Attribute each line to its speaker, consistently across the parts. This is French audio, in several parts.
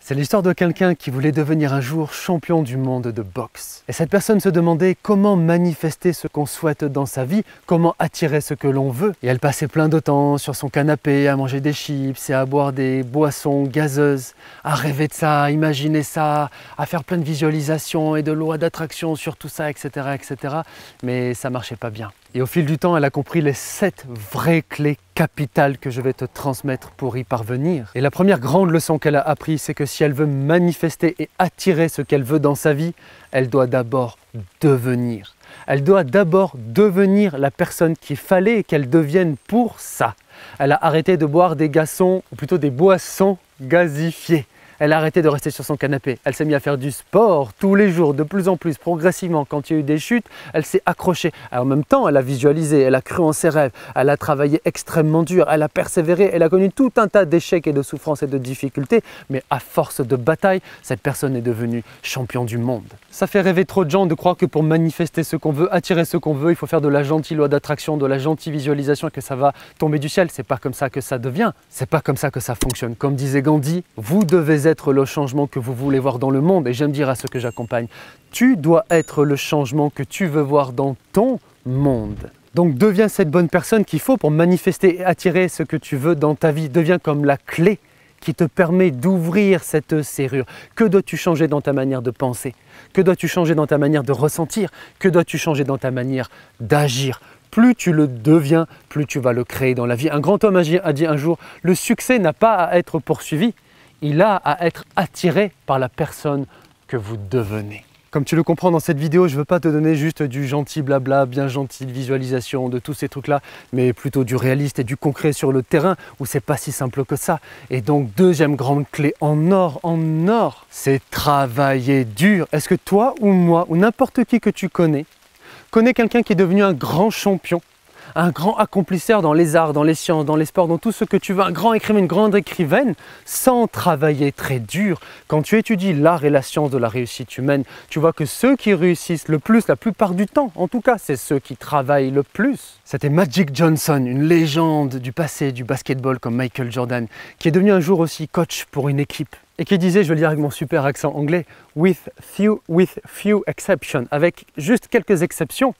Speaker 1: C'est l'histoire de quelqu'un qui voulait devenir un jour champion du monde de boxe. Et cette personne se demandait comment manifester ce qu'on souhaite dans sa vie, comment attirer ce que l'on veut. Et elle passait plein de temps sur son canapé à manger des chips et à boire des boissons gazeuses, à rêver de ça, à imaginer ça, à faire plein de visualisations et de lois d'attraction sur tout ça, etc., etc. Mais ça marchait pas bien. Et au fil du temps, elle a compris les 7 vraies clés capitales que je vais te transmettre pour y parvenir. Et la première grande leçon qu'elle a apprise, c'est que si elle veut manifester et attirer ce qu'elle veut dans sa vie, elle doit d'abord devenir. Elle doit d'abord devenir la personne qu'il fallait qu'elle devienne pour ça. Elle a arrêté de boire des boissons gazifiées. Elle a arrêté de rester sur son canapé. Elle s'est mise à faire du sport tous les jours, de plus en plus, progressivement. Quand il y a eu des chutes, elle s'est accrochée. En même temps, elle a visualisé, elle a cru en ses rêves, elle a travaillé extrêmement dur, elle a persévéré, elle a connu tout un tas d'échecs et de souffrances et de difficultés. Mais à force de bataille, cette personne est devenue champion du monde. Ça fait rêver trop de gens de croire que pour manifester ce qu'on veut, attirer ce qu'on veut, il faut faire de la gentille loi d'attraction, de la gentille visualisation et que ça va tomber du ciel. C'est pas comme ça que ça devient. C'est pas comme ça que ça fonctionne. Comme disait Gandhi, vous devez être le changement que vous voulez voir dans le monde. Et j'aime dire à ceux que j'accompagne, tu dois être le changement que tu veux voir dans ton monde. Donc deviens cette bonne personne qu'il faut pour manifester et attirer ce que tu veux dans ta vie. Deviens comme la clé qui te permet d'ouvrir cette serrure. Que dois-tu changer dans ta manière de penser? Que dois-tu changer dans ta manière de ressentir? Que dois-tu changer dans ta manière d'agir? Plus tu le deviens, plus tu vas le créer dans la vie. Un grand homme a dit un jour, le succès n'a pas à être poursuivi, il a à être attiré par la personne que vous devenez. Comme tu le comprends dans cette vidéo, je ne veux pas te donner juste du gentil blabla, bien gentil de visualisation, de tous ces trucs-là, mais plutôt du réaliste et du concret sur le terrain où c'est pas si simple que ça. Et donc, deuxième grande clé en or, c'est travailler dur. Est-ce que toi ou moi, ou n'importe qui que tu connais quelqu'un qui est devenu un grand champion, un grand accomplisseur dans les arts, dans les sciences, dans les sports, dans tout ce que tu veux, un grand écrivain, une grande écrivaine, sans travailler très dur? Quand tu étudies l'art et la science de la réussite humaine, tu vois que ceux qui réussissent le plus, la plupart du temps, en tout cas, c'est ceux qui travaillent le plus. C'était Magic Johnson, une légende du passé du basketball comme Michael Jordan, qui est devenu un jour aussi coach pour une équipe. Et qui disait, je vais le dire avec mon super accent anglais, with few exceptions, avec juste quelques exceptions.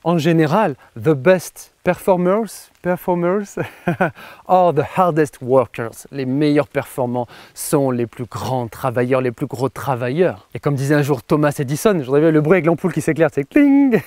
Speaker 1: En général, the best performers are the hardest workers. Les meilleurs performants sont les plus grands travailleurs, les plus gros travailleurs. Et comme disait un jour Thomas Edison, je voudrais le bruit avec l'ampoule qui s'éclaire, c'est cling.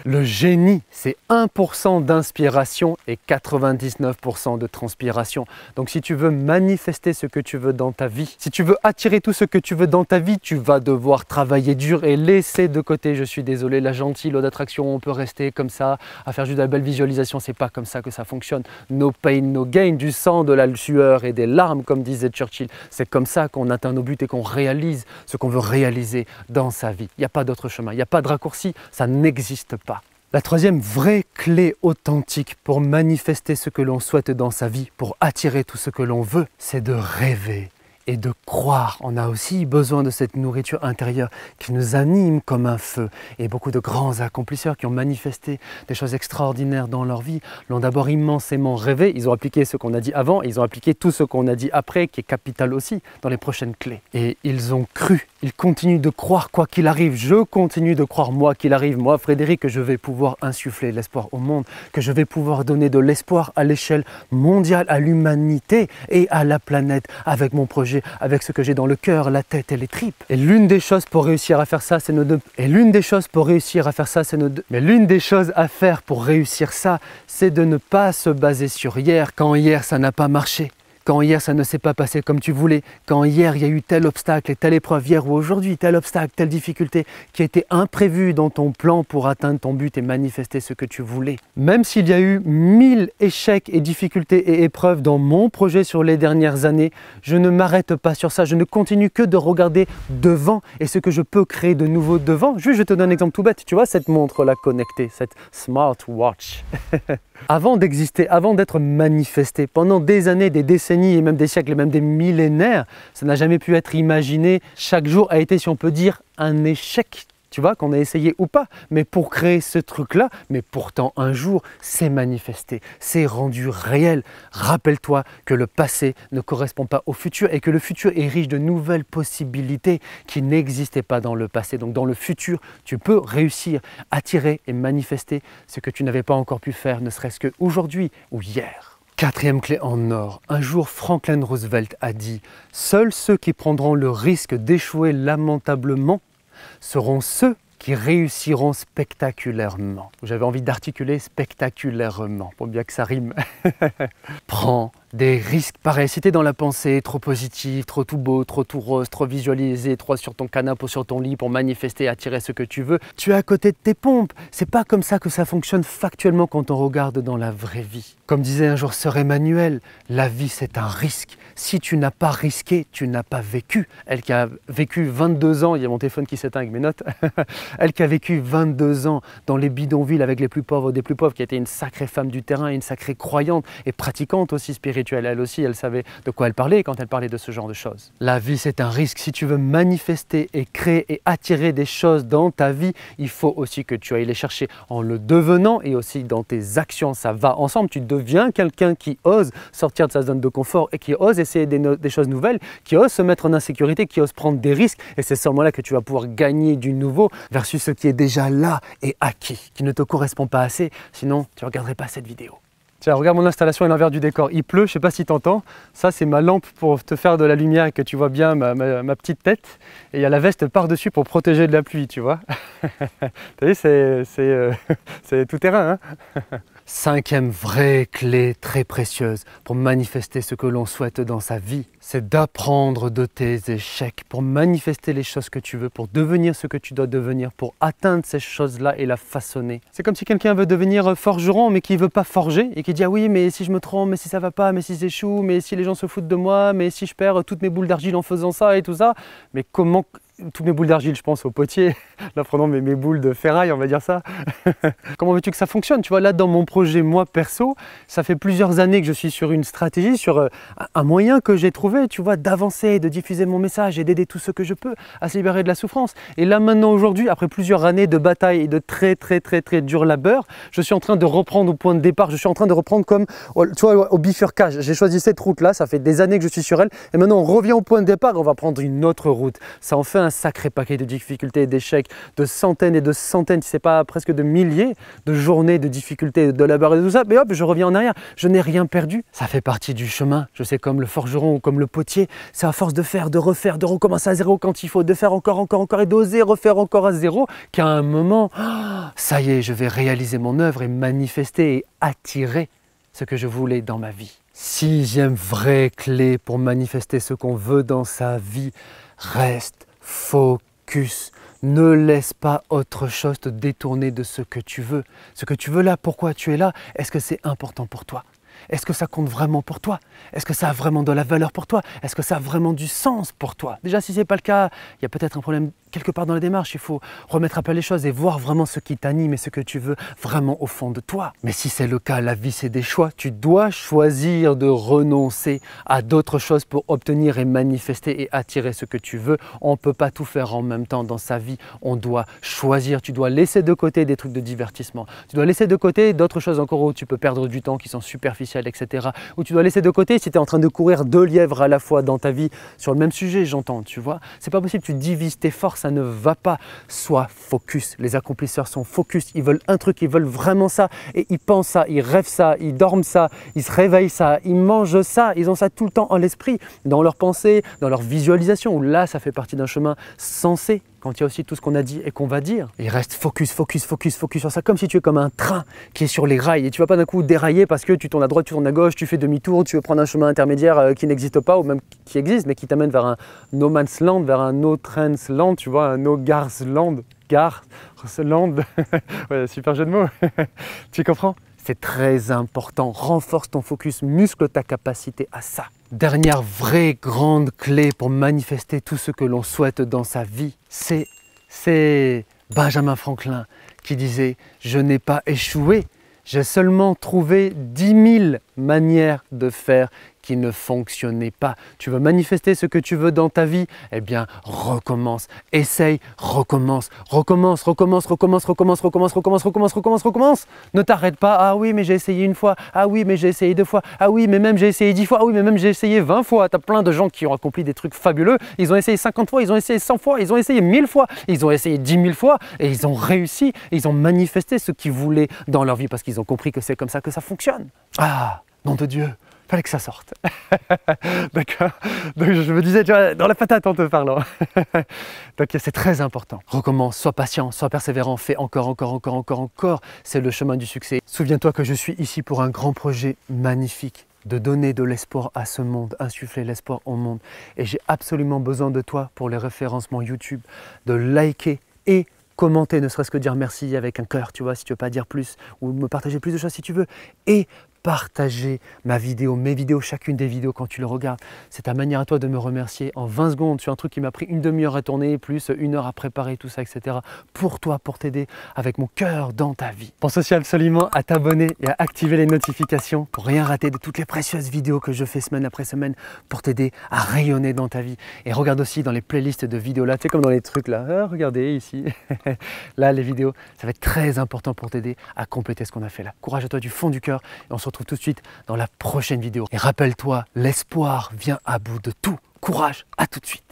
Speaker 1: Le génie, c'est 1% d'inspiration et 99% de transpiration. Donc si tu veux manifester ce que tu veux dans ta vie, si tu veux attirer tout ce que tu veux dans ta vie, tu vas devoir travailler dur et laisser de côté, je suis désolé, la gentille loi d'attraction, on peut rester comme ça, à faire juste de la belle visualisation, c'est pas comme ça que ça fonctionne. No pain, no gain, du sang, de la sueur et des larmes, comme disait Churchill. C'est comme ça qu'on atteint nos buts et qu'on réalise ce qu'on veut réaliser dans sa vie. Il n'y a pas d'autre chemin, il n'y a pas de raccourci, ça n'existe pas. La troisième vraie clé authentique pour manifester ce que l'on souhaite dans sa vie, pour attirer tout ce que l'on veut, c'est de rêver et de croire. On a aussi besoin de cette nourriture intérieure qui nous anime comme un feu. Et beaucoup de grands accomplisseurs qui ont manifesté des choses extraordinaires dans leur vie l'ont d'abord immensément rêvé. Ils ont appliqué ce qu'on a dit avant, ils ont appliqué tout ce qu'on a dit après, qui est capital aussi dans les prochaines clés. Et ils ont cru, ils continuent de croire quoi qu'il arrive. Je continue de croire moi qu'il arrive, moi Frédéric, que je vais pouvoir insuffler l'espoir au monde, que je vais pouvoir donner de l'espoir à l'échelle mondiale, à l'humanité et à la planète avec mon projet, avec ce que j'ai dans le cœur, la tête et les tripes. Et l'une des choses pour réussir à faire ça, c'est l'une des choses à faire pour réussir ça, c'est de ne pas se baser sur hier, quand hier ça n'a pas marché. Quand hier ça ne s'est pas passé comme tu voulais, quand hier il y a eu tel obstacle et telle épreuve, hier ou aujourd'hui, tel obstacle, telle difficulté qui était imprévue dans ton plan pour atteindre ton but et manifester ce que tu voulais. Même s'il y a eu 1000 échecs et difficultés et épreuves dans mon projet sur les dernières années, je ne m'arrête pas sur ça, je ne continue que de regarder devant et ce que je peux créer de nouveau devant. Juste, je te donne un exemple tout bête, tu vois cette montre-là connectée, cette smartwatch. Avant d'exister, avant d'être manifesté, pendant des années, des décennies et même des siècles et même des millénaires, ça n'a jamais pu être imaginé. Chaque jour a été, si on peut dire, un échec tu vois, qu'on a essayé ou pas. Mais pour créer ce truc-là, mais pourtant un jour, c'est manifesté, c'est rendu réel. Rappelle-toi que le passé ne correspond pas au futur et que le futur est riche de nouvelles possibilités qui n'existaient pas dans le passé. Donc dans le futur, tu peux réussir, attirer et manifester ce que tu n'avais pas encore pu faire, ne serait-ce qu'aujourd'hui ou hier. Quatrième clé en or. Un jour, Franklin Roosevelt a dit « Seuls ceux qui prendront le risque d'échouer lamentablement seront ceux qui réussiront spectaculairement. » J'avais envie d'articuler spectaculairement, pour bien que ça rime. Prends des risques. Pareil, si tu es dans la pensée trop positive, trop tout beau, trop tout rose, trop visualisé, trop sur ton canapé ou sur ton lit pour manifester, attirer ce que tu veux, tu es à côté de tes pompes. C'est pas comme ça que ça fonctionne factuellement quand on regarde dans la vraie vie. Comme disait un jour Sœur Emmanuel, la vie c'est un risque. Si tu n'as pas risqué, tu n'as pas vécu. Elle qui a vécu 22 ans, il y a mon téléphone qui s'éteint avec mes notes, elle qui a vécu 22 ans dans les bidonvilles avec les plus pauvres des plus pauvres, qui a été une sacrée femme du terrain, une sacrée croyante et pratiquante aussi spirituelle. Elle aussi, elle savait de quoi elle parlait quand elle parlait de ce genre de choses. La vie, c'est un risque. Si tu veux manifester et créer et attirer des choses dans ta vie, il faut aussi que tu ailles les chercher en le devenant et aussi dans tes actions. Ça va ensemble. Tu deviens quelqu'un qui ose sortir de sa zone de confort et qui ose essayer des choses nouvelles, qui ose se mettre en insécurité, qui ose prendre des risques. Et c'est à ce moment-là que tu vas pouvoir gagner du nouveau versus ce qui est déjà là et acquis, qui ne te correspond pas assez. Sinon, tu ne regarderais pas cette vidéo. Tiens, regarde mon installation à l'envers du décor. Il pleut, je ne sais pas si tu entends. Ça, c'est ma lampe pour te faire de la lumière et que tu vois bien ma petite tête. Et il y a la veste par-dessus pour protéger de la pluie, tu vois. Tu as vu, c'est tout terrain, hein. Cinquième vraie clé très précieuse pour manifester ce que l'on souhaite dans sa vie, c'est d'apprendre de tes échecs pour manifester les choses que tu veux, pour devenir ce que tu dois devenir, pour atteindre ces choses-là et la façonner. C'est comme si quelqu'un veut devenir forgeron mais qui ne veut pas forger et qui dit « Ah oui, mais si je me trompe, mais si ça va pas, mais si j'échoue, mais si les gens se foutent de moi, mais si je perds toutes mes boules d'argile en faisant ça et tout ça. » Mais comment... Toutes mes boules d'argile, je pense au potier. Là, prenons mes boules de ferraille, on va dire ça. Comment veux-tu que ça fonctionne? Tu vois, là, dans mon projet, moi, perso, ça fait plusieurs années que je suis sur une stratégie, sur un moyen que j'ai trouvé, tu vois, d'avancer, de diffuser mon message et d'aider tout ce que je peux à se libérer de la souffrance. Et là, maintenant, aujourd'hui, après plusieurs années de bataille et de très dur labeur, je suis en train de reprendre au point de départ. Je suis en train de reprendre comme, tu vois, au bifurcage. J'ai choisi cette route-là, ça fait des années que je suis sur elle. Et maintenant, on revient au point de départ et on va prendre une autre route. Ça en fait un sacré paquet de difficultés et d'échecs, de centaines et de centaines, si ce n'est pas presque de milliers de journées de difficultés, de labeur et de tout ça, mais hop, je reviens en arrière, je n'ai rien perdu. Ça fait partie du chemin, je sais, comme le forgeron ou comme le potier, c'est à force de faire, de refaire, de recommencer à zéro quand il faut, de faire encore et d'oser refaire encore à zéro, qu'à un moment, ça y est, je vais réaliser mon œuvre et manifester et attirer ce que je voulais dans ma vie. Sixième vraie clé pour manifester ce qu'on veut dans sa vie, reste focus. Ne laisse pas autre chose te détourner de ce que tu veux. Ce que tu veux là, pourquoi tu es là, est-ce que c'est important pour toi? Est-ce que ça compte vraiment pour toi? Est-ce que ça a vraiment de la valeur pour toi? Est-ce que ça a vraiment du sens pour toi? Déjà, si ce n'est pas le cas, il y a peut-être un problème quelque part dans la démarche. Il faut remettre à plat les choses et voir vraiment ce qui t'anime et ce que tu veux vraiment au fond de toi. Mais si c'est le cas, la vie c'est des choix. Tu dois choisir de renoncer à d'autres choses pour obtenir et manifester et attirer ce que tu veux. On ne peut pas tout faire en même temps dans sa vie. On doit choisir. Tu dois laisser de côté des trucs de divertissement. Tu dois laisser de côté d'autres choses encore où tu peux perdre du temps qui sont superficielles, etc. Ou tu dois laisser de côté si tu es en train de courir 2 lièvres à la fois dans ta vie sur le même sujet, j'entends, tu vois. C'est pas possible, tu divises tes forces. Ça ne va pas. Sois focus. Les accomplisseurs sont focus. Ils veulent un truc, ils veulent vraiment ça. Et ils pensent ça, ils rêvent ça, ils dorment ça, ils se réveillent ça, ils mangent ça. Ils ont ça tout le temps en l'esprit, dans leurs pensées, dans leur visualisation. Où là, ça fait partie d'un chemin sensé. Quand il y a aussi tout ce qu'on a dit et qu'on va dire. Il reste focus sur ça, comme si tu es comme un train qui est sur les rails et tu ne vas pas d'un coup dérailler parce que tu tournes à droite, tu tournes à gauche, tu fais demi-tour, tu veux prendre un chemin intermédiaire qui n'existe pas ou même qui existe mais qui t'amène vers un no man's land, vers un no trans land, tu vois, un no gars land, ouais, super jeu de mots, tu comprends? C'est très important, renforce ton focus, muscle ta capacité à ça. Dernière vraie grande clé pour manifester tout ce que l'on souhaite dans sa vie, c'est Benjamin Franklin qui disait « Je n'ai pas échoué, j'ai seulement trouvé 10 000 manières de faire qui ne fonctionnait pas. Tu veux manifester ce que tu veux dans ta vie? Eh bien, recommence, essaye, recommence, recommence, recommence, recommence, recommence, recommence, recommence, recommence, recommence, recommence. Ne t'arrête pas. Ah oui, mais j'ai essayé une fois. Ah oui, mais j'ai essayé 2 fois. Ah oui, mais même j'ai essayé 10 fois. Ah oui, mais même j'ai essayé 20 fois. Tu as plein de gens qui ont accompli des trucs fabuleux. Ils ont essayé 50 fois, ils ont essayé 100 fois, ils ont essayé 1000 fois, ils ont essayé 10 000 fois et ils ont réussi. Ils ont manifesté ce qu'ils voulaient dans leur vie parce qu'ils ont compris que c'est comme ça que ça fonctionne. Ah, nom de Dieu, fallait que ça sorte. D'accord. Donc je me disais, tu vois, dans la patate en te parlant. Donc c'est très important. Recommence, sois patient, sois persévérant, fais encore, encore, encore, encore, encore. C'est le chemin du succès. Souviens-toi que je suis ici pour un grand projet magnifique, de donner de l'espoir à ce monde, insuffler l'espoir au monde. Et j'ai absolument besoin de toi pour les référencements YouTube, de liker et commenter, ne serait-ce que dire merci avec un cœur, tu vois, si tu veux pas dire plus, ou me partager plus de choses si tu veux. Et partager ma vidéo, mes vidéos, chacune des vidéos quand tu le regardes. C'est ta manière à toi de me remercier en 20 secondes sur un truc qui m'a pris une demi-heure à tourner, plus 1 heure à préparer tout ça, etc. Pour toi, pour t'aider avec mon cœur dans ta vie. Pense aussi absolument à t'abonner et à activer les notifications pour rien rater de toutes les précieuses vidéos que je fais semaine après semaine pour t'aider à rayonner dans ta vie. Et regarde aussi dans les playlists de vidéos là, tu sais comme dans les trucs là, ah, regardez ici, là les vidéos, ça va être très important pour t'aider à compléter ce qu'on a fait là. Courage à toi du fond du cœur et on se retrouve tout de suite dans la prochaine vidéo. Et rappelle-toi, l'espoir vient à bout de tout. Courage, à tout de suite.